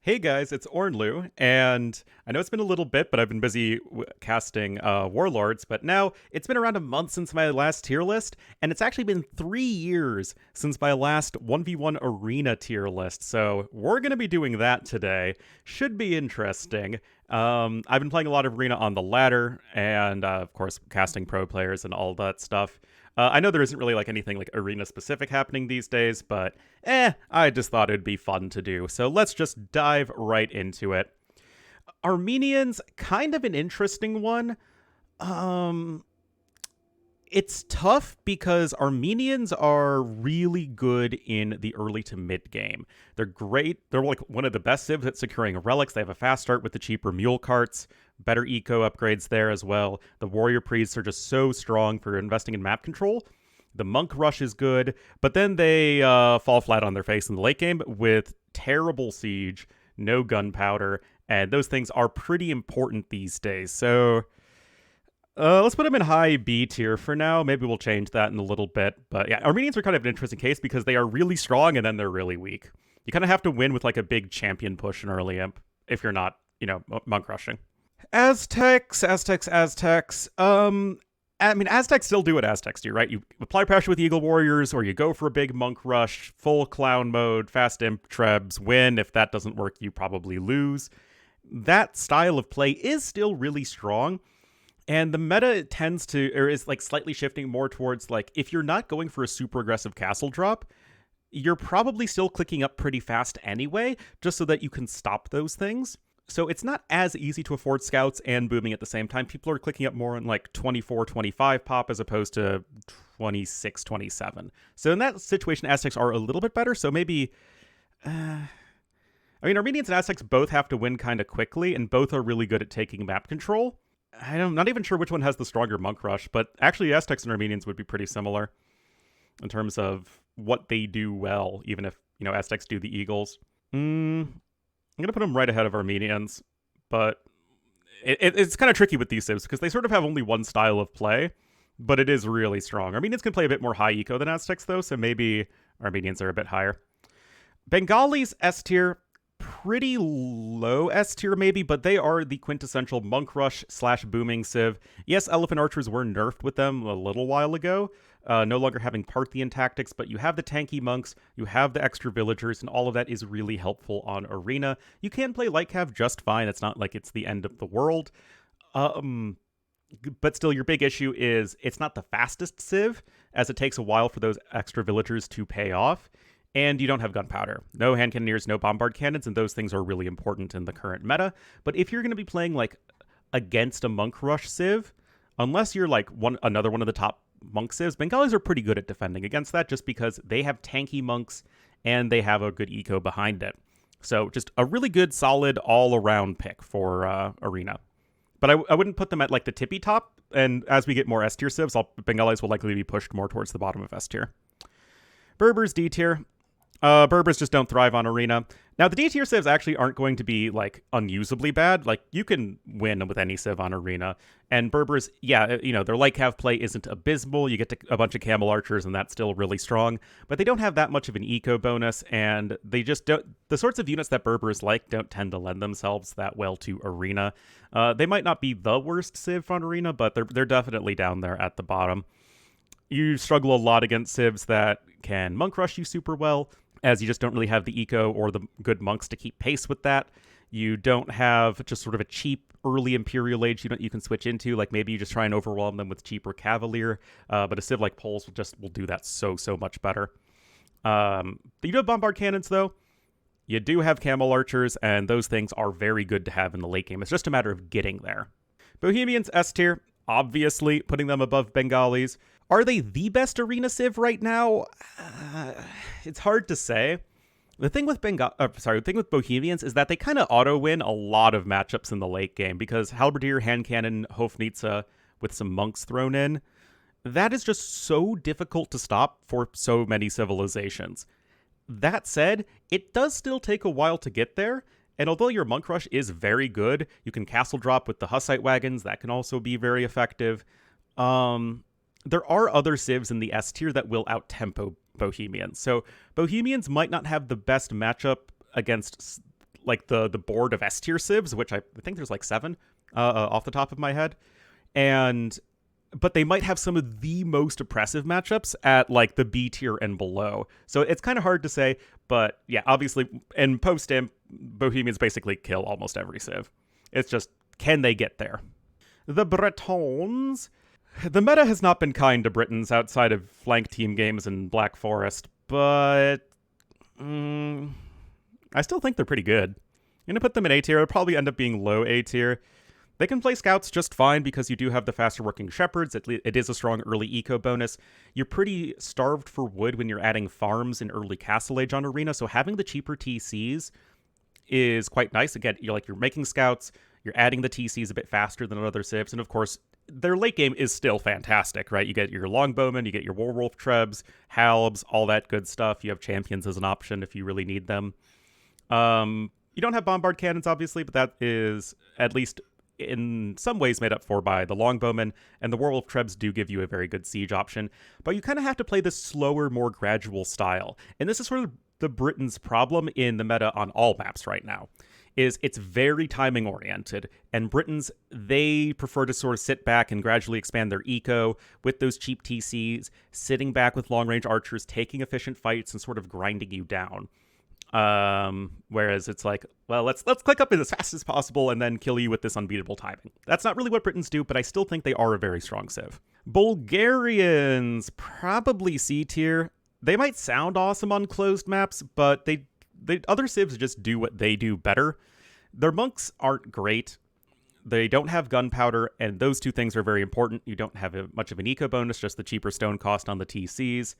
Hey guys, it's Ornlu, and I know it's been a little bit, but I've been busy casting Warlords, but now it's been around a month since my last tier list, and it's actually been 3 years since my last 1v1 Arena tier list, so we're going to be doing that today. Should be interesting. I've been playing a lot of Arena on the ladder, and of course, casting pro players and all that stuff. I know there isn't really like anything like arena specific happening these days, but I just thought it'd be fun to do. So let's just dive right into it. Armenians, kind of an interesting one. Um, it's tough because Armenians are really good in the early to mid game. They're great. They're like one of the best civs at securing relics. They have a fast start with the cheaper mule carts, better eco upgrades there as well. The warrior priests are just so strong for investing in map control. The monk rush is good, but then they fall flat on their face in the late game with terrible siege, no gunpowder, and those things are pretty important these days. So let's put them in high B tier for now. Maybe we'll change that in a little bit. But yeah, Armenians are kind of an interesting case because they are really strong and then they're really weak. You kind of have to win with like a big champion push in early imp if you're not, monk rushing. Aztecs. I mean, Aztecs still do what Aztecs do, right? You apply pressure with Eagle Warriors, or you go for a big monk rush, full clown mode, fast imp trebs, win. If that doesn't work, you probably lose. That style of play is still really strong. And the meta tends to, or is like slightly shifting more towards like, if you're not going for a super aggressive castle drop, you're probably still clicking up pretty fast anyway, just so that you can stop those things. So it's not as easy to afford scouts and booming at the same time. People are clicking up more on like 24, 25 pop as opposed to 26, 27. So in that situation, Aztecs are a little bit better. So maybe, Armenians and Aztecs both have to win kind of quickly, and both are really good at taking map control. I'm not even sure which one has the stronger monk rush, but actually Aztecs and Armenians would be pretty similar in terms of what they do well, even if, Aztecs do the Eagles. I'm going to put them right ahead of Armenians, but it's kind of tricky with these civs because they sort of have only one style of play, but it is really strong. Armenians can play a bit more high eco than Aztecs, though, so maybe Armenians are a bit higher. Bengalis, S tier, pretty low S tier maybe, but they are the quintessential monk rush / booming civ. Yes, elephant archers were nerfed with them a little while ago, no longer having Parthian tactics, but you have the tanky monks, you have the extra villagers, and all of that is really helpful on arena. You can play light cav just fine. It's not like it's the end of the world. But still, your big issue is it's not the fastest civ, as it takes a while for those extra villagers to pay off. And you don't have gunpowder. No hand cannoneers, no bombard cannons, and those things are really important in the current meta. But if you're going to be playing like against a monk rush civ, unless you're like another one of the top monk civs, Bengalis are pretty good at defending against that just because they have tanky monks and they have a good eco behind it. So just a really good, solid, all-around pick for Arena. But I wouldn't put them at like the tippy top, and as we get more S tier civs, Bengalis will likely be pushed more towards the bottom of S tier. Berbers, D tier. Berbers just don't thrive on Arena. Now, the D tier civs actually aren't going to be, like, unusably bad. Like, you can win with any civ on Arena. And Berbers, yeah, their light cav play isn't abysmal. You get a bunch of camel archers, and that's still really strong. But they don't have that much of an eco bonus, and they just don't... The sorts of units that Berbers like don't tend to lend themselves that well to Arena. They might not be the worst civ on Arena, but they're definitely down there at the bottom. You struggle a lot against civs that can monk rush you super well, as you just don't really have the eco or the good monks to keep pace with that. You don't have just sort of a cheap early Imperial Age you can switch into. Like maybe you just try and overwhelm them with cheaper Cavalier, but a civ like Poles will do that so much better. You do have Bombard Cannons, though. You do have Camel Archers, and those things are very good to have in the late game. It's just a matter of getting there. Bohemians, S tier. Obviously, putting them above Bengalis. Are they the best arena civ right now? It's hard to say. The thing with Bohemians is that they kind of auto-win a lot of matchups in the late game because Halberdier, Hand Cannon, Hofnitze with some monks thrown in, that is just so difficult to stop for so many civilizations. That said, it does still take a while to get there, and although your monk rush is very good, you can castle drop with the Hussite wagons, that can also be very effective. There are other civs in the S tier that will out-tempo Bohemians. So Bohemians might not have the best matchup against like the board of S tier civs, which I think there's like 7 off the top of my head, and but they might have some of the most oppressive matchups at like the B tier and below. So it's kind of hard to say, but yeah, obviously, in post-imp, Bohemians basically kill almost every civ. It's just, can they get there? The Bretons. The meta has not been kind to Britons outside of flank team games and Black Forest, but I still think they're pretty good. I'm going to put them in A tier. It'll probably end up being low A tier. They can play scouts just fine because you do have the faster working shepherds. It is a strong early eco bonus. You're pretty starved for wood when you're adding farms in early Castle Age on Arena, so having the cheaper TCs is quite nice. Again, you're making scouts, you're adding the TCs a bit faster than other civs, and of course, their late game is still fantastic, right? You get your longbowmen, you get your werewolf trebs, halbs, all that good stuff. You have champions as an option if you really need them. You don't have bombard cannons, obviously, but that is at least in some ways made up for by the longbowmen, and the werewolf trebs do give you a very good siege option, but you kind of have to play this slower, more gradual style. And this is sort of the Britons' problem in the meta on all maps right now, is it's very timing oriented, and Britons, they prefer to sort of sit back and gradually expand their eco with those cheap TCs, sitting back with long range archers, taking efficient fights and sort of grinding you down. Whereas it's like, well, let's click up as fast as possible and then kill you with this unbeatable timing. That's not really what Britons do, but I still think they are a very strong civ. Bulgarians, probably C tier. They might sound awesome on closed maps, but they other civs just do what they do better. Their monks aren't great. They don't have gunpowder, and those two things are very important. You don't have much of an eco bonus, just the cheaper stone cost on the TCs.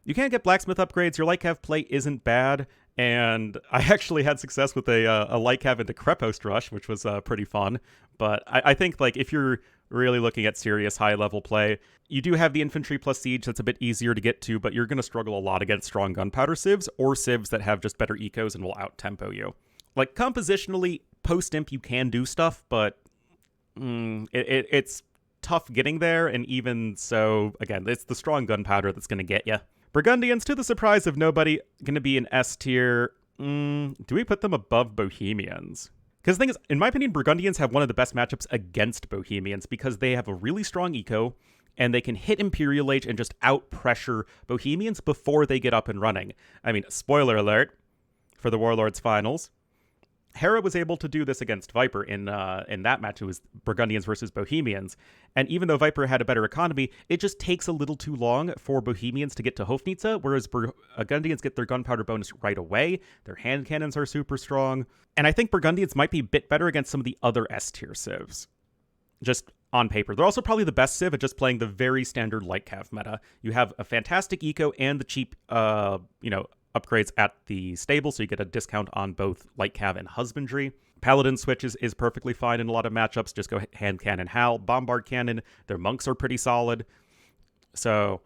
You can get blacksmith upgrades. Your Lycav play isn't bad, and I actually had success with a Lycav into Krepost Rush, which was pretty fun. But I think like if you're really looking at serious high-level play, you do have the infantry plus siege that's a bit easier to get to, but you're going to struggle a lot against strong gunpowder civs or civs that have just better ecos and will out-tempo you. Like, compositionally, post-imp you can do stuff, but it's tough getting there, and even so, again, it's the strong gunpowder that's going to get you. Burgundians, to the surprise of nobody, going to be an S tier. Do we put them above Bohemians? Because the thing is, in my opinion, Burgundians have one of the best matchups against Bohemians because they have a really strong eco, and they can hit Imperial Age and just out-pressure Bohemians before they get up and running. I mean, spoiler alert for the Warlords Finals. Hera was able to do this against Viper in that match. It was Burgundians versus Bohemians. And even though Viper had a better economy, it just takes a little too long for Bohemians to get to Hofnitsa, whereas Burgundians get their gunpowder bonus right away. Their hand cannons are super strong. And I think Burgundians might be a bit better against some of the other S-tier civs, just on paper. They're also probably the best civ at just playing the very standard Lycav meta. You have a fantastic eco and the cheap, upgrades at the stable, so you get a discount on both Lycav and Husbandry. Paladin switch is perfectly fine in a lot of matchups. Just go hand cannon, Hal, bombard cannon. Their monks are pretty solid. So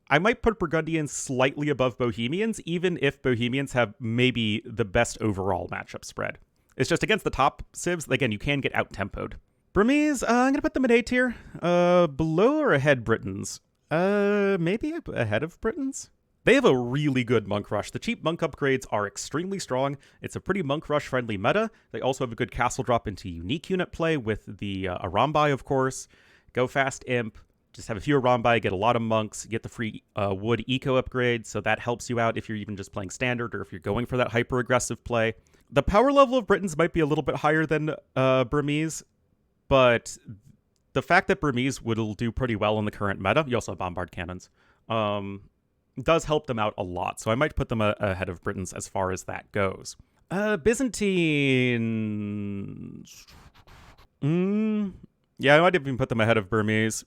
I might put Burgundians slightly above Bohemians, even if Bohemians have maybe the best overall matchup spread. It's just against the top civs, again, you can get out-tempoed. Burmese, I'm going to put them in A tier. Below or ahead Britons? Maybe ahead of Britons? They have a really good monk rush. The cheap monk upgrades are extremely strong. It's a pretty monk rush friendly meta. They also have a good castle drop into unique unit play with the Arambai, of course. Go fast imp. Just have a few Arambai, get a lot of monks, get the free wood eco upgrade, so that helps you out if you're even just playing standard or if you're going for that hyper aggressive play. The power level of Britons might be a little bit higher than Burmese, but the fact that Burmese will do pretty well in the current meta, you also have bombard cannons, does help them out a lot. So I might put them ahead of Britons as far as that goes. Byzantines. Yeah, I might even put them ahead of Burmese.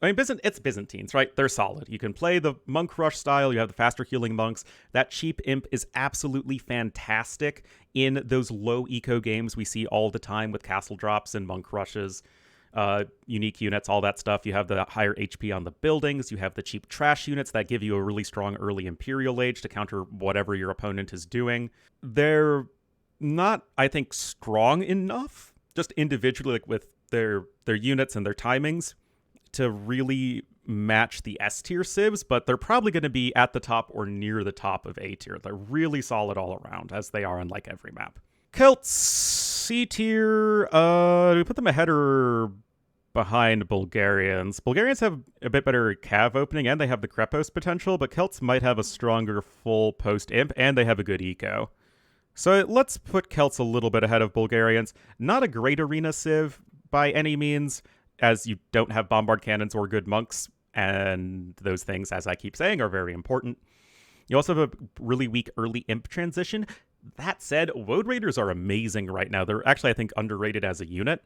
I mean, it's Byzantines, right? They're solid. You can play the monk rush style. You have the faster healing monks. That cheap imp is absolutely fantastic in those low eco games we see all the time with castle drops and monk rushes. Unique units, all that stuff. You have the higher HP on the buildings. You have the cheap trash units that give you a really strong early Imperial Age to counter whatever your opponent is doing. They're not, I think, strong enough, just individually, like with their units and their timings, to really match the S-tier civs, but they're probably going to be at the top or near the top of A-tier. They're really solid all around, as they are on like every map. Celts, C tier. Do we put them ahead or behind Bulgarians? Bulgarians have a bit better cav opening, and they have the Krepos potential, but Celts might have a stronger full post-imp, and they have a good eco. So let's put Celts a little bit ahead of Bulgarians. Not a great arena civ by any means, as you don't have bombard cannons or good monks, and those things, as I keep saying, are very important. You also have a really weak early imp transition. That said, Woad Raiders are amazing right now. They're actually, I think, underrated as a unit.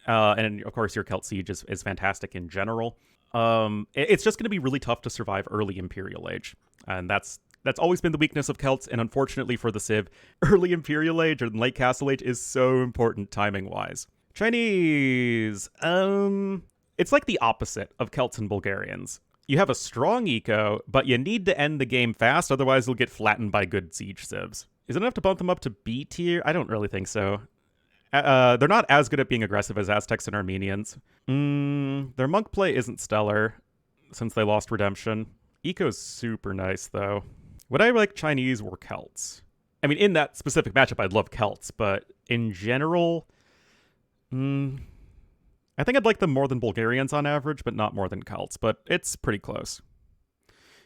And of course, your Celt Siege is fantastic in general. It's just going to be really tough to survive early Imperial Age. And that's always been the weakness of Celts. And unfortunately for the Civ, early Imperial Age or late Castle Age is so important timing-wise. Chinese. It's like the opposite of Celts and Bulgarians. You have a strong eco, but you need to end the game fast, otherwise you'll get flattened by good siege civs. Is it enough to bump them up to B tier? I don't really think so. They're not as good at being aggressive as Aztecs and Armenians. Their monk play isn't stellar, since they lost Redemption. Eco's super nice, though. Would I like Chinese or Celts? I mean, in that specific matchup, I'd love Celts, but in general, I think I'd like them more than Bulgarians on average, but not more than Celts, but it's pretty close.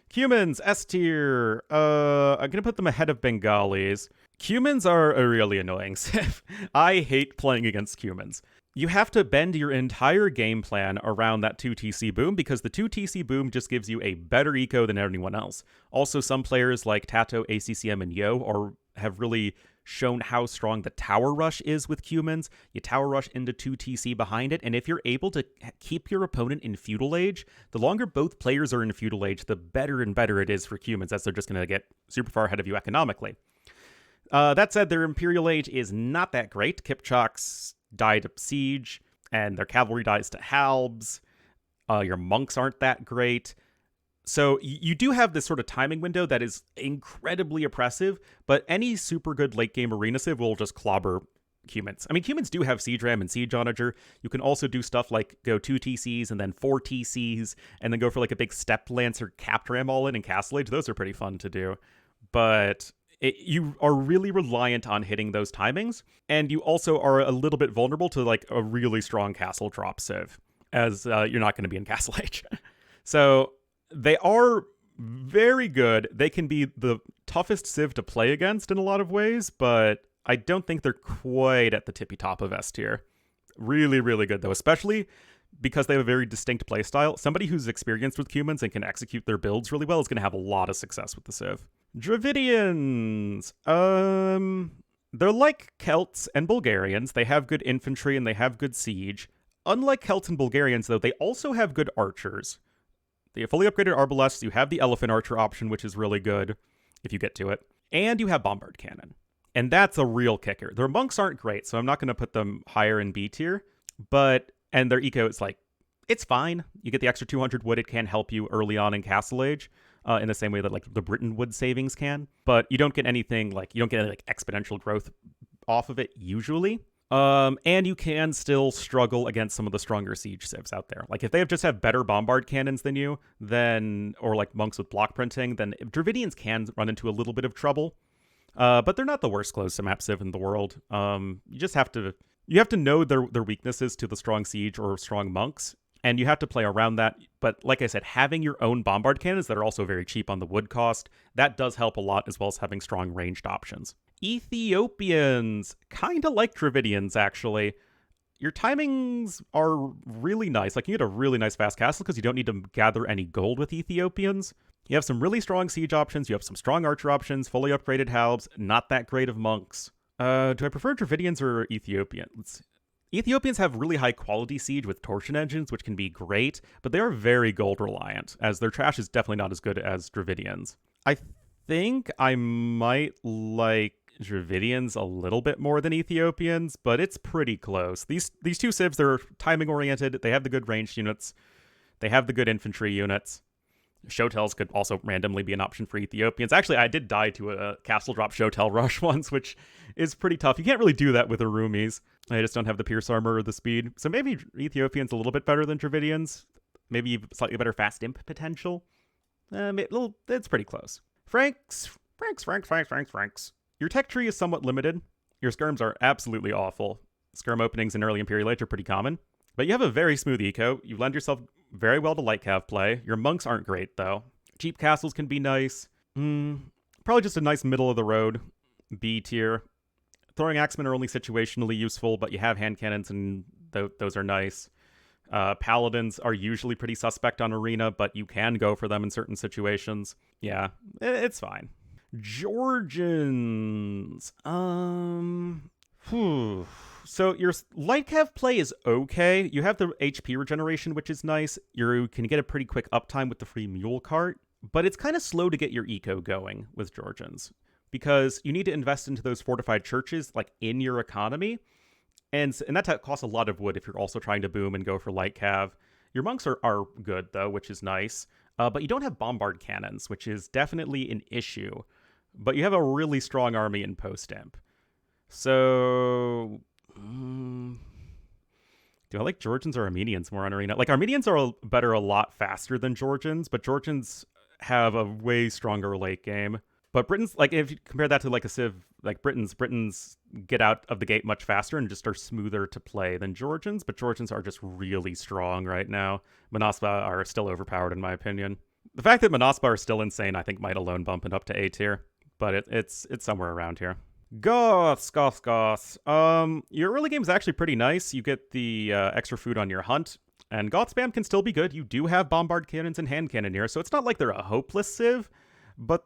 Cumans, S tier. I'm going to put them ahead of Bengalis. Cumans are a really annoying civ. I hate playing against Cumans. You have to bend your entire game plan around that 2TC boom because the 2TC boom just gives you a better eco than anyone else. Also, some players like Tato, ACCM, and Yo have really shown how strong the tower rush is with Cumans. You tower rush into 2TC behind it, and if you're able to keep your opponent in Feudal Age, the longer both players are in Feudal Age, the better and better it is for Cumans, as they're just going to get super far ahead of you economically. That said, their Imperial Age is not that great. Kipchaks die to siege, and their cavalry dies to halbs. Your monks aren't that great. So you do have this sort of timing window that is incredibly oppressive, but any super good late game arena civ will just clobber Cumans. I mean, Cumans do have Siege Ram and Siege Onager. You can also do stuff like go 2 TCs and then 4 TCs, and then go for like a big Step Lancer Capt Ram all in Castle Age. Those are pretty fun to do. But you are really reliant on hitting those timings, and you also are a little bit vulnerable to like a really strong castle drop civ, as you're not going to be in Castle Age. So they are very good. They can be the toughest civ to play against in a lot of ways, but I don't think they're quite at the tippy top of S tier. Really, really good, though, especially because they have a very distinct playstyle. Somebody who's experienced with Cumans and can execute their builds really well is going to have a lot of success with the civ. Dravidians. They're like Celts and Bulgarians. They have good infantry and they have good siege. Unlike Celts and Bulgarians, though, they also have good archers. The fully upgraded Arbalests, you have the Elephant Archer option, which is really good if you get to it. And you have Bombard Cannon. And that's a real kicker. Their monks aren't great, so I'm not going to put them higher in B tier. And their eco is like, it's fine. You get the extra 200 wood. It can help you early on in Castle Age, in the same way that like the Britain wood savings can. But you don't get anything like, you don't get any like exponential growth off of it usually. And you can still struggle against some of the stronger siege civs out there. Like if they just have better bombard cannons than you, or like monks with block printing, then Dravidians can run into a little bit of trouble. But they're not the worst close to map civ in the world. You just have to know their weaknesses to the strong siege or strong monks, and you have to play around that. But like I said, having your own bombard cannons that are also very cheap on the wood cost, that does help a lot, as well as having strong ranged options. Ethiopians, kind of like Dravidians, actually. Your timings are really nice. Like, you get a really nice fast castle because you don't need to gather any gold with Ethiopians. You have some really strong siege options. You have some strong archer options, fully upgraded halbs, not that great of monks. Do I prefer Dravidians or Ethiopians? Ethiopians have really high quality siege with torsion engines, which can be great, but they are very gold reliant, as their trash is definitely not as good as Dravidians. I think I might like Dravidians a little bit more than Ethiopians, but it's pretty close. These two civs, they're timing oriented. They have the good ranged units. They have the good infantry units. Showtels could also randomly be an option for Ethiopians. Actually, I did die to a castle drop Showtel rush once, which is pretty tough. You can't really do that with Arumis. They just don't have the Pierce Armor or the speed. So maybe Ethiopians a little bit better than Dravidians. Maybe slightly better fast imp potential. It's pretty close. Franks. Your tech tree is somewhat limited. Your skirms are absolutely awful. Skirm openings in early Imperial Age are pretty common. But you have a very smooth eco. You lend yourself very well to light cav play. Your monks aren't great, though. Cheap castles can be nice. Probably just a nice middle of the road B tier. Throwing axemen are only situationally useful, but you have hand cannons, and those are nice. Paladins are usually pretty suspect on arena, but you can go for them in certain situations. Yeah, it's fine. Georgians. So your light cav play is okay. You have the HP regeneration, which is nice. You can get a pretty quick uptime with the free mule cart, but it's kind of slow to get your eco going with Georgians because you need to invest into those fortified churches like in your economy. And that costs a lot of wood if you're also trying to boom and go for light cav. Your monks are good, though, which is nice. But you don't have bombard cannons, which is definitely an issue. But you have a really strong army in post-imp. So... do I like Georgians or Armenians more on arena? Like, Armenians are better a lot faster than Georgians, but Georgians have a way stronger late game. But Britons, like, if you compare that to, like, a Civ, like, Britons get out of the gate much faster and just are smoother to play than Georgians, but Georgians are just really strong right now. Manaspa are still overpowered, in my opinion. The fact that Manaspa are still insane, I think, might alone bump it up to A tier, but it's somewhere around here. Goths. Your early game is actually pretty nice. You get the extra food on your hunt, and Goth spam can still be good. You do have bombard cannons and hand cannoneers, so it's not like they're a hopeless civ, but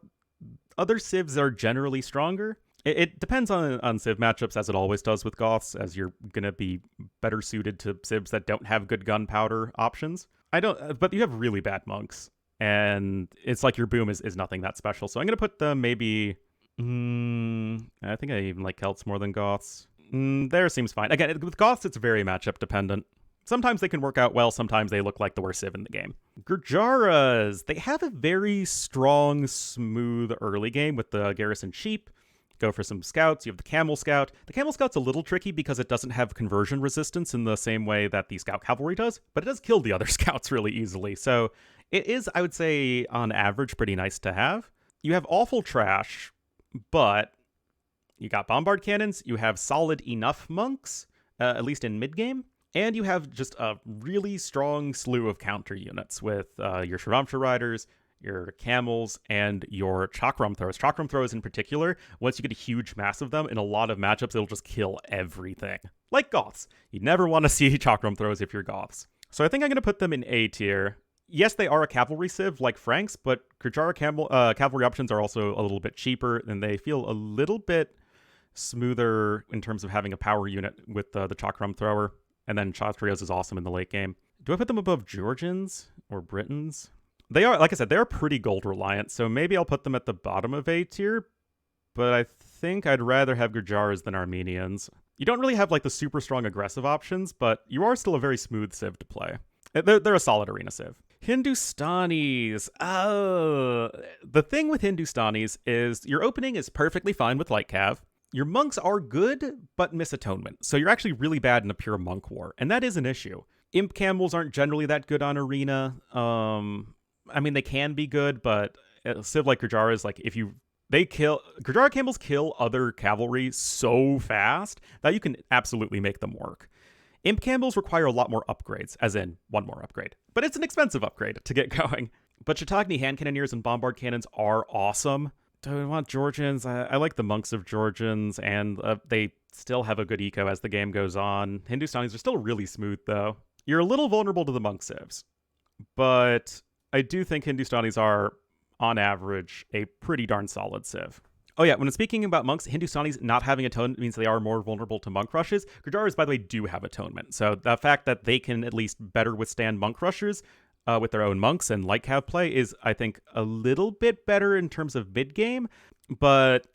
other civs are generally stronger. It depends on civ matchups, as it always does with Goths, as you're going to be better suited to civs that don't have good gunpowder options. But you have really bad monks, and it's like your boom is nothing that special. So I'm going to put them maybe... I think I even like Celts more than Goths. There seems fine. Again, with Goths, it's very matchup dependent. Sometimes they can work out well, sometimes they look like the worst civ in the game. Gurjaras, they have a very strong, smooth early game with the garrison sheep. Go for some scouts. You have the camel scout. The camel scout's a little tricky because it doesn't have conversion resistance in the same way that the scout cavalry does, but it does kill the other scouts really easily. So it is, I would say, on average, pretty nice to have. You have awful trash, but you got bombard cannons. You have solid enough monks, at least in mid-game. And you have just a really strong slew of counter units with your Shravamsha riders, your camels, and your chakram throws. Chakram throws in particular, once you get a huge mass of them, in a lot of matchups, it'll just kill everything. Like Goths. You never want to see chakram throws if you're Goths. So I think I'm going to put them in A tier. Yes, they are a cavalry civ like Franks, but Gurjara cavalry options are also a little bit cheaper, and they feel a little bit smoother in terms of having a power unit with the chakram thrower. And then Kshatriyas is awesome in the late game. Do I put them above Georgians or Britons? They are, like I said, they're pretty gold reliant, so maybe I'll put them at the bottom of A tier, but I think I'd rather have Gurjaras than Armenians. You don't really have like the super strong aggressive options, but you are still a very smooth civ to play. They're a solid arena civ. Hindustanis. The thing with Hindustanis is your opening is perfectly fine with light cav. Your monks are good, but miss atonement. So you're actually really bad in a pure monk war, and that is an issue. Imp camels aren't generally that good on arena. I mean, they can be good, but a civ like Gurjara is like, Gurjara camels kill other cavalry so fast that you can absolutely make them work. Imp camels require a lot more upgrades, as in one more upgrade. But it's an expensive upgrade to get going. But Chautauqua hand cannoneers and bombard cannons are awesome. Do I want Georgians? I like the monks of Georgians, and they still have a good eco as the game goes on. Hindustanis are still really smooth, though. You're a little vulnerable to the monk civs, but I do think Hindustanis are, on average, a pretty darn solid civ. Oh yeah, when speaking about monks, Hindustanis not having atonement means they are more vulnerable to monk rushes. Gurjaras, by the way, do have atonement, so the fact that they can at least better withstand monk rushes with their own monks and light cav play is, I think, a little bit better in terms of mid-game, but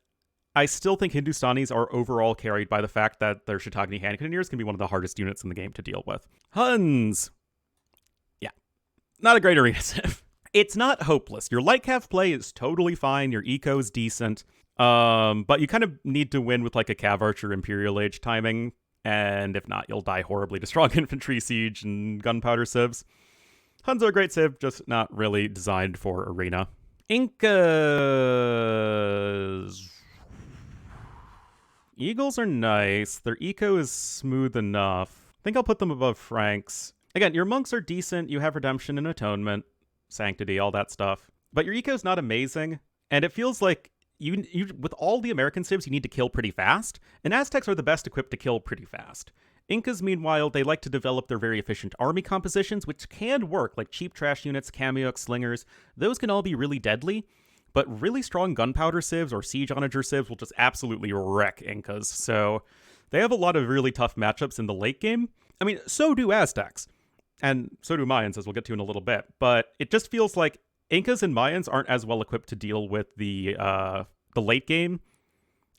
I still think Hindustanis are overall carried by the fact that their Chautauqua hand cannoneers can be one of the hardest units in the game to deal with. Huns! Yeah, not a great arena civ. It's not hopeless. Your light cav play is totally fine, your eco's decent, but you kind of need to win with like a cav archer Imperial Age timing, and if not, you'll die horribly to strong infantry siege and gunpowder civs. Huns are a great civ, just not really designed for arena. Incas. Eagles are nice. Their eco is smooth enough. I think I'll put them above Franks. Again, your monks are decent. You have redemption and atonement, sanctity, all that stuff. But your eco is not amazing, and it feels like you with all the American civs, you need to kill pretty fast, and Aztecs are the best equipped to kill pretty fast. Incas, meanwhile, they like to develop their very efficient army compositions, which can work, like cheap trash units, cameo slingers. Those can all be really deadly, but really strong gunpowder civs or siege onager civs will just absolutely wreck Incas. So they have a lot of really tough matchups in the late game. I mean, so do Aztecs, and so do Mayans, as we'll get to in a little bit. But it just feels like Incas and Mayans aren't as well equipped to deal with the late game,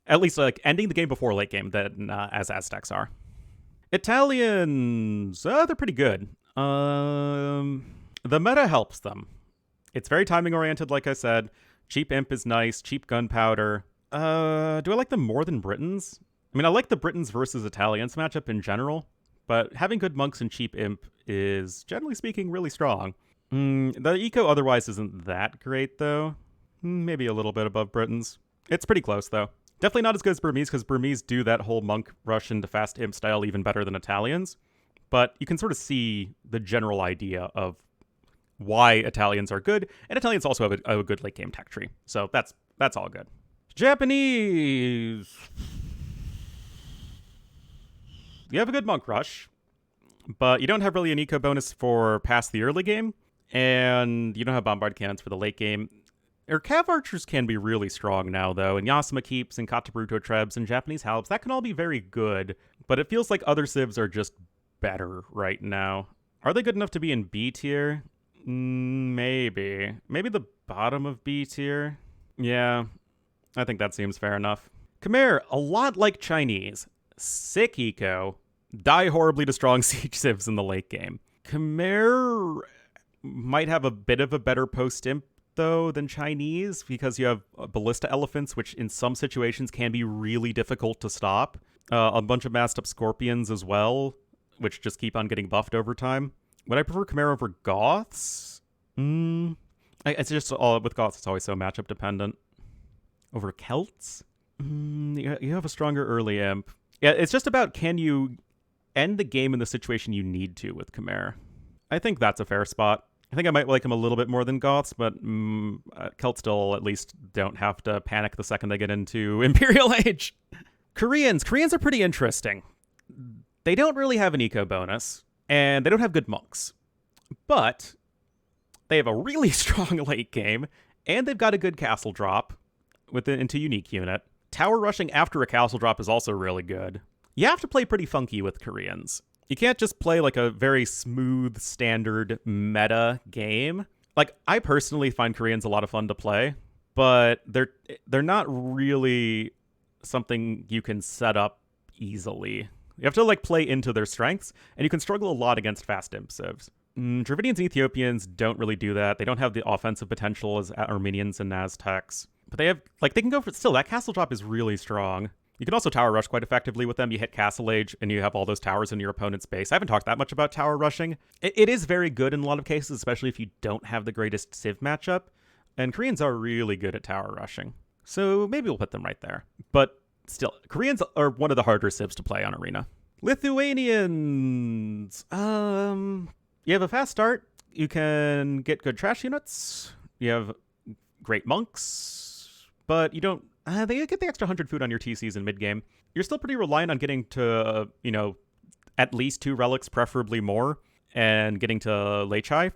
at least like ending the game before late game, than as Aztecs are. Italians, they're pretty good. The meta helps them. It's very timing oriented, like I said. Cheap imp is nice. Cheap gunpowder. Do I like them more than Britons? I mean, I like the Britons versus Italians matchup in general, but having good monks and cheap imp is, generally speaking, really strong. The eco otherwise isn't that great, though. Maybe a little bit above Britons. It's pretty close, though. Definitely not as good as Burmese, because Burmese do that whole monk rush into fast imp style even better than Italians. But you can sort of see the general idea of why Italians are good, and Italians also have a good late game tech tree. So that's all good. Japanese. You have a good monk rush, but you don't have really an eco bonus for past the early game, and you don't have bombard cannons for the late game. Or cav archers can be really strong now, though, and Yasuma keeps and Katabruto trebs and Japanese halibs. That can all be very good, but it feels like other civs are just better right now. Are they good enough to be in B tier? Maybe. Maybe the bottom of B tier? Yeah, I think that seems fair enough. Khmer, a lot like Chinese. Sick eco, die horribly to strong siege civs in the late game. Khmer might have a bit of a better post-imp, though, than Chinese, because you have ballista elephants, which in some situations can be really difficult to stop. A bunch of masked up scorpions as well, which just keep on getting buffed over time. Would I prefer Khmer over Goths? It's just all with Goths, it's always so matchup dependent. Over Celts? You have a stronger early imp. Yeah, it's just about, can you end the game in the situation you need to with Khmer? I think that's a fair spot. I think I might like him a little bit more than Goths, but Celts still at least don't have to panic the second they get into Imperial Age. Koreans are pretty interesting. They don't really have an eco bonus, and they don't have good monks. But they have a really strong late game, and they've got a good castle drop into unique unit. Tower rushing after a castle drop is also really good. You have to play pretty funky with Koreans. You can't just play like a very smooth, standard meta game. Like, I personally find Koreans a lot of fun to play, but they're not really something you can set up easily. You have to like play into their strengths, and you can struggle a lot against fast imp civs. Dravidians and Ethiopians don't really do that. They don't have the offensive potential as Armenians and Aztecs. But they can go for, still, that castle drop is really strong. You can also tower rush quite effectively with them. You hit Castle Age, and you have all those towers in your opponent's base. I haven't talked that much about tower rushing. It is very good in a lot of cases, especially if you don't have the greatest civ matchup. And Koreans are really good at tower rushing. So maybe we'll put them right there. But still, Koreans are one of the harder civs to play on Arena. Lithuanians. You have a fast start. You can get good trash units. You have great monks. But you don't... they get the extra 100 food on your TCs in mid-game. You're still pretty reliant on getting to, at least 2 relics, preferably more, and getting to Lechai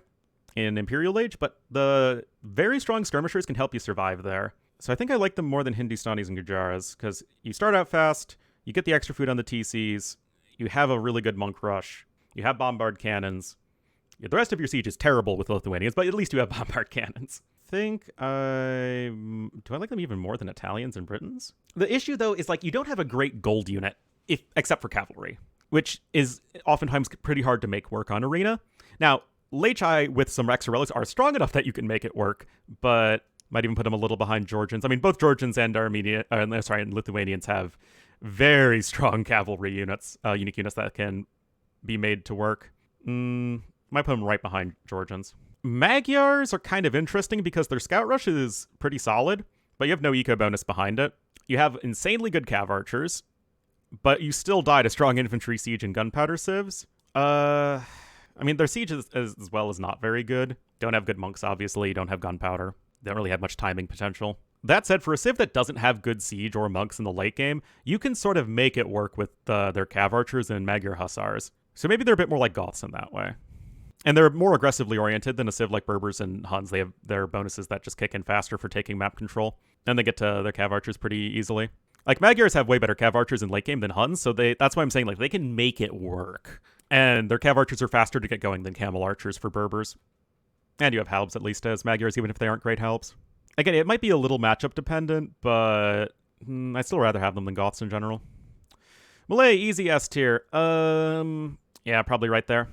in Imperial Age, but the very strong skirmishers can help you survive there. So I think I like them more than Hindustanis and Gujaras, because you start out fast, you get the extra food on the TCs, you have a really good monk rush, you have bombard cannons. The rest of your siege is terrible with Lithuanians, but at least you have bombard cannons. Do I like them even more than Italians and Britons? The issue, though, is like you don't have a great gold unit, except for cavalry, which is oftentimes pretty hard to make work on Arena. Now, Lechai with some extra relics are strong enough that you can make it work, but might even put them a little behind Georgians. I mean, both Georgians and Lithuanians have very strong cavalry units, unique units that can be made to work. Might put them right behind Georgians. Magyars are kind of interesting because their scout rush is pretty solid, but you have no eco bonus behind it. You have insanely good cav archers. but you still die to strong infantry, siege, and gunpowder civs. I mean, their siege as well is not very good. Don't have good monks, obviously. Don't have gunpowder. Don't really have much timing potential. That said, for a civ that doesn't have good siege or monks in the late game, you can sort of make it work with their cav archers and Magyar hussars. So maybe they're a bit more like Goths in that way. And they're more aggressively oriented than a civ like Berbers and Huns. They have their bonuses that just kick in faster for taking map control. And they get to their cav archers pretty easily. Like, Magyars have way better cav archers in late game than Huns, so that's why I'm saying, like, they can make it work. And their cav archers are faster to get going than camel archers for Berbers. And you have halbs at least as Magyars, even if they aren't great halbs. Again, it might be a little matchup dependent, but I'd still rather have them than Goths in general. Malay, easy S tier. Yeah, probably right there.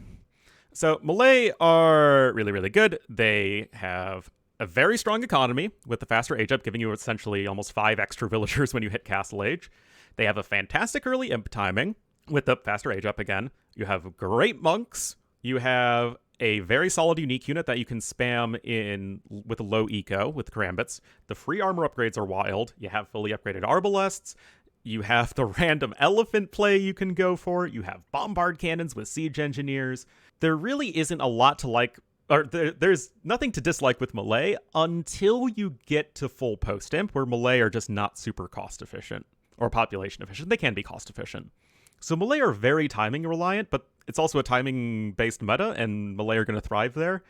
So Malay are really, really good. They have a very strong economy with the faster age up, giving you essentially almost 5 extra villagers when you hit castle age. They have a fantastic early imp timing with the faster age up again. You have great monks. You have a very solid unique unit that you can spam in with a low eco with karambits. The free armor upgrades are wild. You have fully upgraded arbalests. You have the random elephant play you can go for. You have bombard cannons with siege engineers. There really isn't a lot to like, or there's nothing to dislike with Malay until you get to full post imp, where Malay are just not super cost efficient or population efficient. They can be cost efficient. So Malay are very timing reliant, but it's also a timing based meta, and Malay are going to thrive there.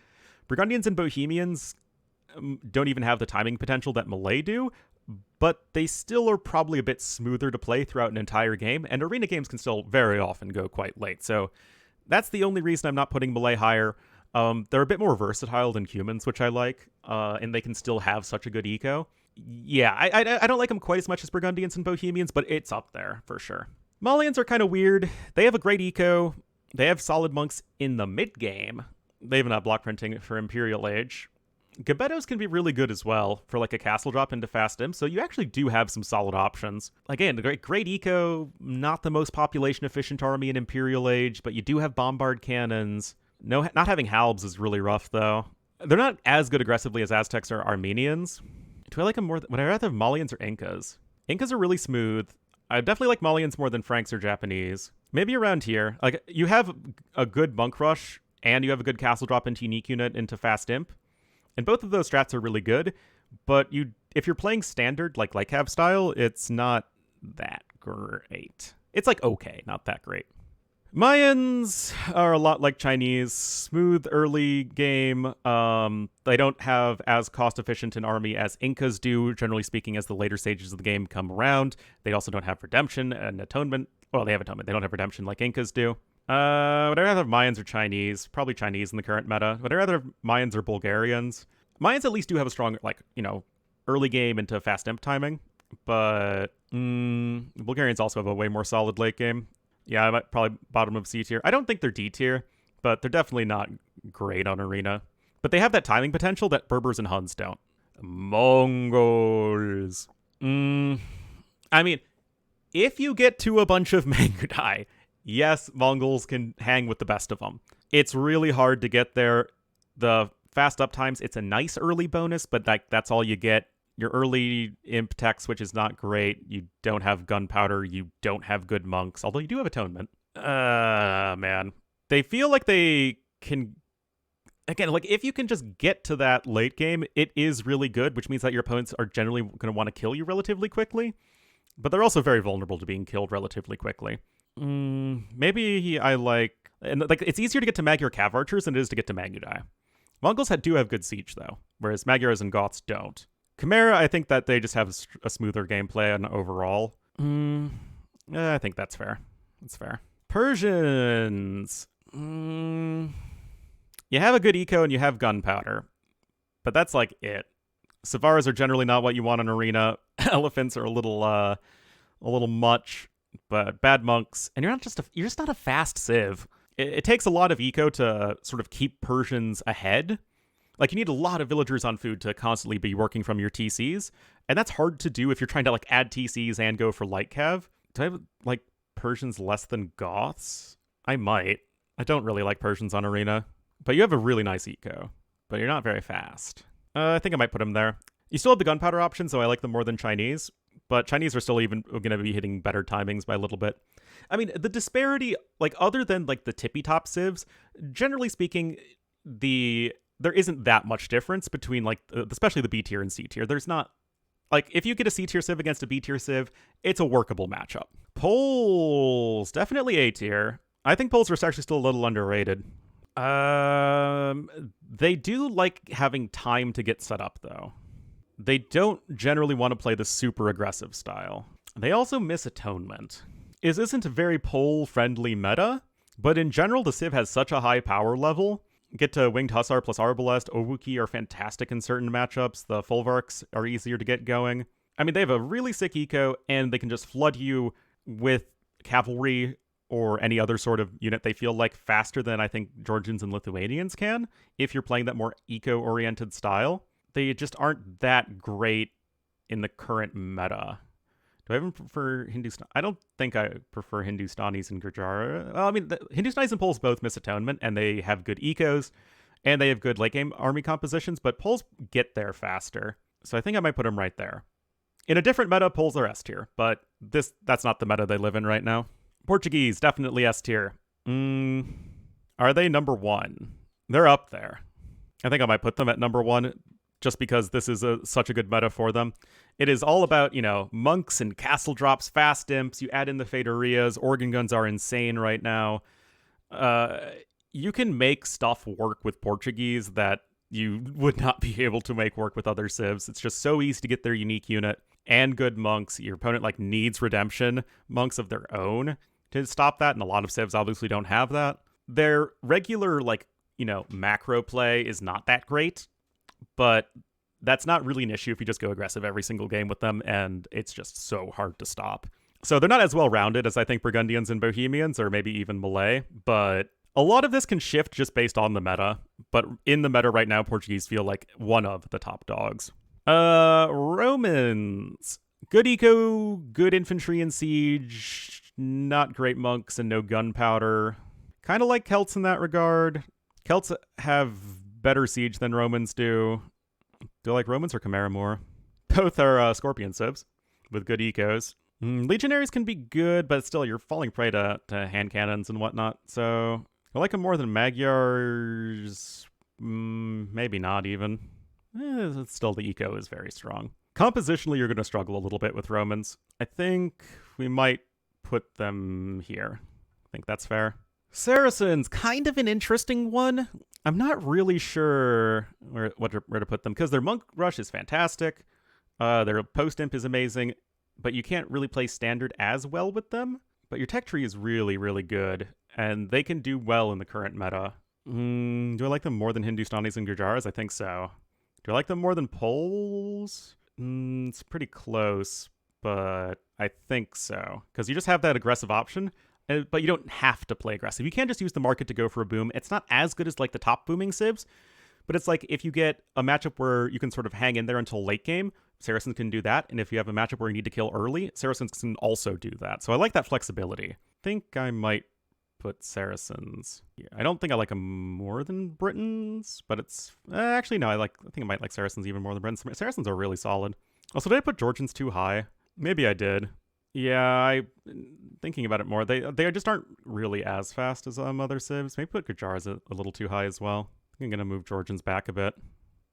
Burgundians and Bohemians don't even have the timing potential that Malay do, but they still are probably a bit smoother to play throughout an entire game, and arena games can still very often go quite late. So that's the only reason I'm not putting Malay higher. They're a bit more versatile than humans, which I like, and they can still have such a good eco. Yeah, I don't like them quite as much as Burgundians and Bohemians, but it's up there for sure. Malians are kind of weird. They have a great eco. They have solid monks in the mid game. They even have block printing for Imperial Age. Gebettos can be really good as well for like a castle drop into fast imp, so you actually do have some solid options. Again, the great eco, not the most population efficient army in Imperial Age, but you do have bombard cannons. No, not having halbs is really rough though. They're not as good aggressively as Aztecs or Armenians. Do I like them more? Would I rather have Malians or Incas? Incas are really smooth. I definitely like Malians more than Franks or Japanese. Maybe around here. Like, you have a good monk rush, and you have a good castle drop into unique unit into fast imp. And both of those strats are really good, but if you're playing standard, like Cav style, it's not that great. It's like okay, not that great. Mayans are a lot like Chinese. Smooth early game. They don't have as cost-efficient an army as Incas do, generally speaking, as the later stages of the game come around. They also don't have redemption and atonement. Well, they have atonement. They don't have redemption like Incas do. Would I rather have Mayans or Chinese? Probably Chinese in the current meta. Would I rather have Mayans or Bulgarians? Mayans at least do have a strong, early game into fast imp timing. But Bulgarians also have a way more solid late game. Yeah, I might probably bottom of C tier. I don't think they're D tier, but they're definitely not great on arena. But they have that timing potential that Berbers and Huns don't. Mongols. I mean, if you get to a bunch of Mangudai, yes, Mongols can hang with the best of them. It's really hard to get there. The fast up times, it's a nice early bonus, but that's all you get. Your early imp tech switch is not great. You don't have gunpowder. You don't have good monks, although you do have atonement. Man. They feel like they can... Again, like, if you can just get to that late game, it is really good, which means that your opponents are generally going to want to kill you relatively quickly. But they're also very vulnerable to being killed relatively quickly. Maybe I like... And like, it's easier to get to Magyar Cav Archers than it is to get to Mangudai. Mongols do have good siege, though, whereas Magyars and Goths don't. Chimera, I think that they just have a smoother gameplay and overall. I think that's fair. That's fair. Persians. You have a good eco and you have gunpowder, but that's like it. Savars are generally not what you want in arena. Elephants are a little much, but bad monks, and you're just not a fast civ. It takes a lot of eco to sort of keep Persians ahead. Like, you need a lot of villagers on food to constantly be working from your TCs, and that's hard to do if you're trying to, like, add TCs and go for light cav. Do I have, like, Persians less than Goths? I might. I don't really like Persians on arena. But you have a really nice eco, but you're not very fast. I think I might put them there. You still have the gunpowder option, so I like them more than Chinese. but Chinese are still even going to be hitting better timings by a little bit. I mean, the disparity, like other than like the tippy top civs, generally speaking, there isn't that much difference between like especially the B tier and C tier. There's not like if you get a C tier civ against a B tier civ, it's a workable matchup. Poles definitely A tier. I think Poles are actually still a little underrated. They do like having time to get set up though. They don't generally want to play the super aggressive style. They also miss Atonement. It isn't a very pole-friendly meta, but in general, the Civ has such a high power level. Get to Winged Hussar plus Arbalest, Owuki are fantastic in certain matchups. The Folvarks are easier to get going. I mean, they have a really sick eco, and they can just flood you with cavalry or any other sort of unit they feel like faster than I think Georgians and Lithuanians can, if you're playing that more eco-oriented style. They just aren't that great in the current meta. Do I even prefer Hindustan? I don't think I prefer Hindustanis and Gurjara. Well, I mean, the Hindustanis and Poles both miss Atonement, and they have good ecos, and they have good late game army compositions, but Poles get there faster. So I think I might put them right there. In a different meta, Poles are S tier, but that's not the meta they live in right now. Portuguese, definitely S tier. Are they number 1? They're up there. I think I might put them at number 1. Just because this is such a good meta for them. It is all about, monks and castle drops, fast imps. You add in the Federias. Organ guns are insane right now. You can make stuff work with Portuguese that you would not be able to make work with other civs. It's just so easy to get their unique unit and good monks. Your opponent needs redemption monks of their own to stop that, and a lot of civs obviously don't have that. Their regular macro play is not that great. But that's not really an issue if you just go aggressive every single game with them, and it's just so hard to stop. So they're not as well-rounded as I think Burgundians and Bohemians, or maybe even Malay, but a lot of this can shift just based on the meta. But in the meta right now, Portuguese feel like one of the top dogs. Romans. Good eco, good infantry and siege, not great monks and no gunpowder. Kind of like Celts in that regard. Celts have better siege than Romans do. Do I like Romans or Chimera more? Both are Scorpion civs with good ecos. Legionaries can be good, but still you're falling prey to hand cannons and whatnot. So I like them more than Magyars. Maybe not even. Still the eco is very strong. Compositionally, you're going to struggle a little bit with Romans. I think we might put them here. I think that's fair. Saracens, kind of an interesting one. I'm not really sure where to put them, because their Monk Rush is fantastic. Their Post-Imp is amazing, but you can't really play Standard as well with them. But your Tech Tree is really, really good, and they can do well in the current meta. Do I like them more than Hindustanis and Gurjaras? I think so. Do I like them more than Poles? It's pretty close, but I think so. Because you just have that aggressive option. But you don't have to play aggressive. You can't just use the market to go for a boom. It's not as good as the top booming civs, but it's if you get a matchup where you can sort of hang in there until late game, Saracens can do that. And if you have a matchup where you need to kill early, Saracens can also do that. So I like that flexibility. I think I might put Saracens. Yeah, I don't think I like them more than Britons, but it's actually no. I think I might like Saracens even more than Britons. Saracens are really solid. Also, did I put Georgians too high? Maybe I did. Yeah, thinking about it more, they just aren't really as fast as other civs. Maybe put Gurjaras a little too high as well. I think I'm going to move Georgians back a bit.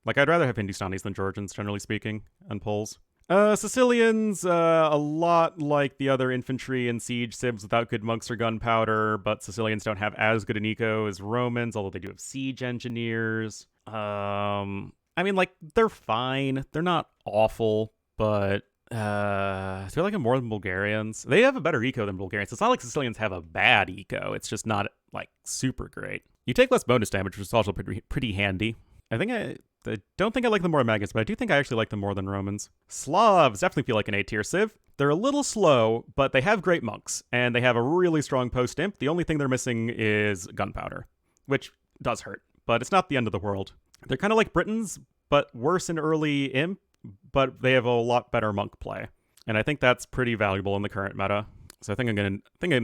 I'd rather have Hindustanis than Georgians, generally speaking, and Poles. Sicilians, a lot like the other infantry and siege civs without good monks or gunpowder, but Sicilians don't have as good an eco as Romans, although they do have siege engineers. They're fine. They're not awful, but do I like them more than Bulgarians? They have a better eco than Bulgarians. It's not like Sicilians have a bad eco. It's just not super great. You take less bonus damage, which is also pretty handy. I don't think I like them more than Maggots, but I do think I actually like them more than Romans. Slavs definitely feel like an A-tier civ. They're a little slow, but they have great monks, and they have a really strong post-imp. The only thing they're missing is gunpowder, which does hurt, but it's not the end of the world. They're kind of like Britons, but worse in early imp, but they have a lot better monk play. And I think that's pretty valuable in the current meta. So I think I'm gonna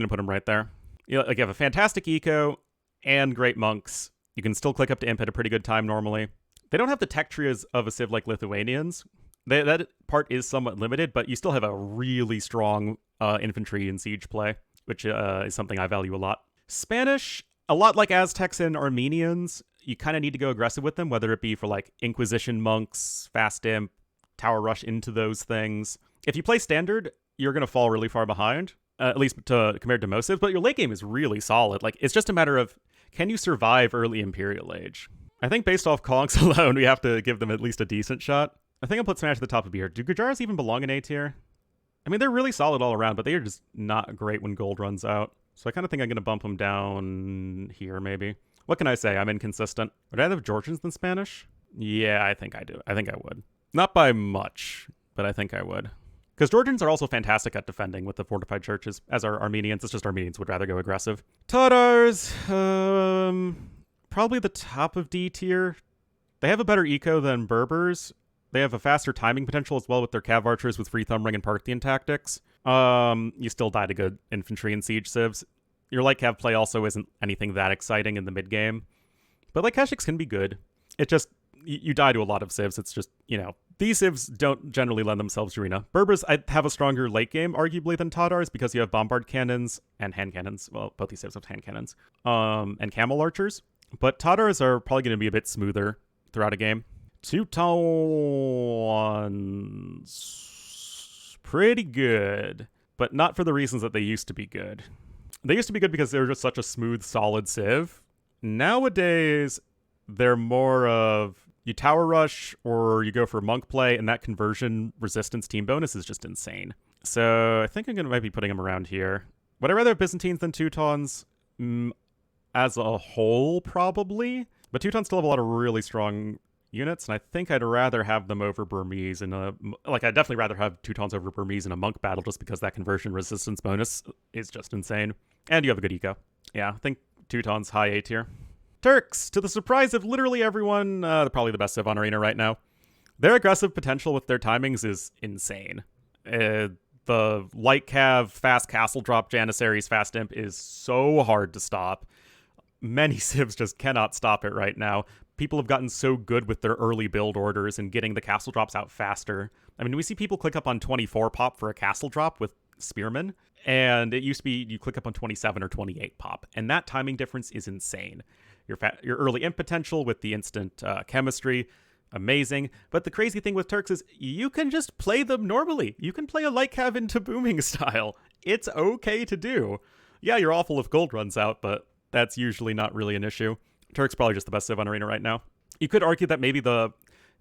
put them right there. You have a fantastic eco and great monks. You can still click up to imp at a pretty good time normally. They don't have the tech tree of a civ like Lithuanians, That part is somewhat limited, but you still have a really strong infantry and siege play, which is something I value a lot. Spanish, a lot like Aztecs and Armenians, you kind of need to go aggressive with them, whether it be for like Inquisition monks, fast imp, tower rush into those things. If you play standard, you're going to fall really far behind, at least compared to most civs, but your late game is really solid. Like, it's just a matter of, can you survive early Imperial Age? I think based off conks alone, we have to give them at least a decent shot. I think I'll put Smash at the top of B here. Do Gujaras even belong in A tier? I mean, they're really solid all around, but they are just not great when gold runs out. So I kind of think I'm going to bump them down here, maybe. What can I say? I'm inconsistent. Would I have Georgians than Spanish? Yeah, I think I do. I think I would. Not by much, but I think I would. Because Georgians are also fantastic at defending with the fortified churches, as are Armenians. It's just Armenians would rather go aggressive. Tatars, probably the top of D tier. They have a better eco than Berbers. They have a faster timing potential as well with their cav archers with free thumb ring and Parthian tactics. You still die to good infantry and siege civs. Your light cav play also isn't anything that exciting in the mid game. But like Kashyyyks can be good. It just, you die to a lot of civs. It's just, these civs don't generally lend themselves to arena. Berbers I have a stronger late game, arguably, than Tatars because you have bombard cannons and hand cannons. Well, both these civs have hand cannons. And camel archers. But Tatars are probably going to be a bit smoother throughout a game. Teutons, pretty good, but not for the reasons that they used to be good. They used to be good because they were just such a smooth, solid civ. Nowadays, they're more of you tower rush or you go for monk play, and that conversion resistance team bonus is just insane. So I think I'm going to might be putting them around here. Would I rather have Byzantines than Teutons? As a whole, probably. But Teutons still have a lot of really strong units, and I think I'd rather have them over Burmese in a... Like, I'd definitely rather have Teutons over Burmese in a monk battle just because that conversion resistance bonus is just insane. And you have a good eco. Yeah, I think Teutons high A tier. Turks, to the surprise of literally everyone, they're probably the best civ on Arena right now. Their aggressive potential with their timings is insane. The light cav, fast castle drop, Janissaries, fast imp is so hard to stop. Many civs just cannot stop it right now. People have gotten so good with their early build orders and getting the castle drops out faster. I mean, we see people click up on 24 pop for a castle drop with Spearmen, and it used to be you click up on 27 or 28 pop, and that timing difference is insane. Your early imp potential with the instant chemistry, amazing. But the crazy thing with Turks is you can just play them normally. You can play a light cav into booming style. It's okay to do. Yeah, you're awful if gold runs out, but that's usually not really an issue. Turk's probably just the best civ on Arena right now. You could argue that maybe the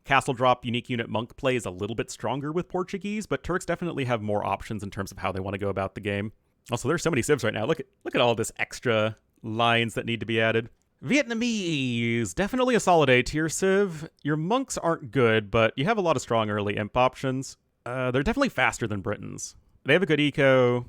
castle drop unique unit monk play is a little bit stronger with Portuguese, but Turks definitely have more options in terms of how they want to go about the game. Also, there's so many civs right now. Look at all this extra lines that need to be added. Vietnamese, definitely a solid A tier civ. Your monks aren't good, but you have a lot of strong early imp options. They're definitely faster than Britons. They have a good eco,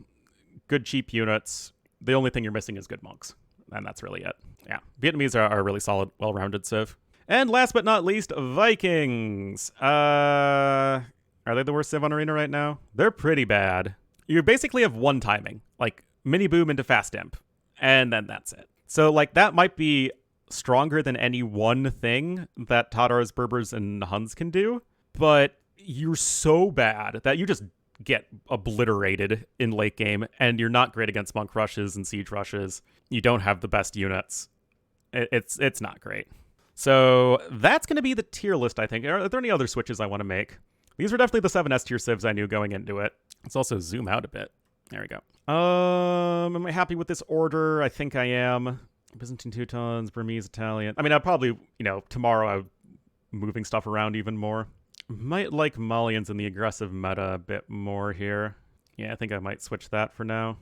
good cheap units. The only thing you're missing is good monks. And that's really it. Yeah, Vietnamese are a really solid, well-rounded civ. And last but not least, Vikings. Are they the worst civ on Arena right now? They're pretty bad. You basically have one timing, like mini boom into fast imp, and then that's it. So like that might be stronger than any one thing that Tatars, Berbers, and Huns can do, but you're so bad that you just get obliterated in late game, and you're not great against monk rushes and siege rushes. You don't have the best units. It's not great. So that's going to be the tier list, I think. Are there any other switches I want to make? These were definitely the 7S tier civs I knew going into it. Let's also zoom out a bit. There we go. Am I happy with this order? I think I am. Byzantine Teutons, Burmese, Italian. I mean, I'll probably, tomorrow I'm moving stuff around even more. Might like Malians in the aggressive meta a bit more here. Yeah, I think I might switch that for now.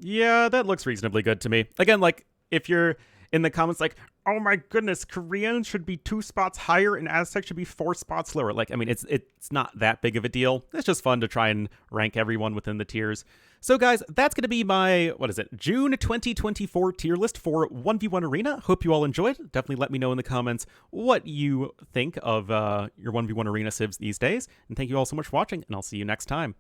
Yeah, that looks reasonably good to me. Again, like, if you're in the comments like, oh my goodness, Koreans should be 2 spots higher and Aztec should be 4 spots lower. Like, I mean, it's not that big of a deal. It's just fun to try and rank everyone within the tiers. So guys, that's going to be my, June 2024 tier list for 1v1 Arena. Hope you all enjoyed. Definitely let me know in the comments what you think of your 1v1 Arena civs these days. And thank you all so much for watching, and I'll see you next time.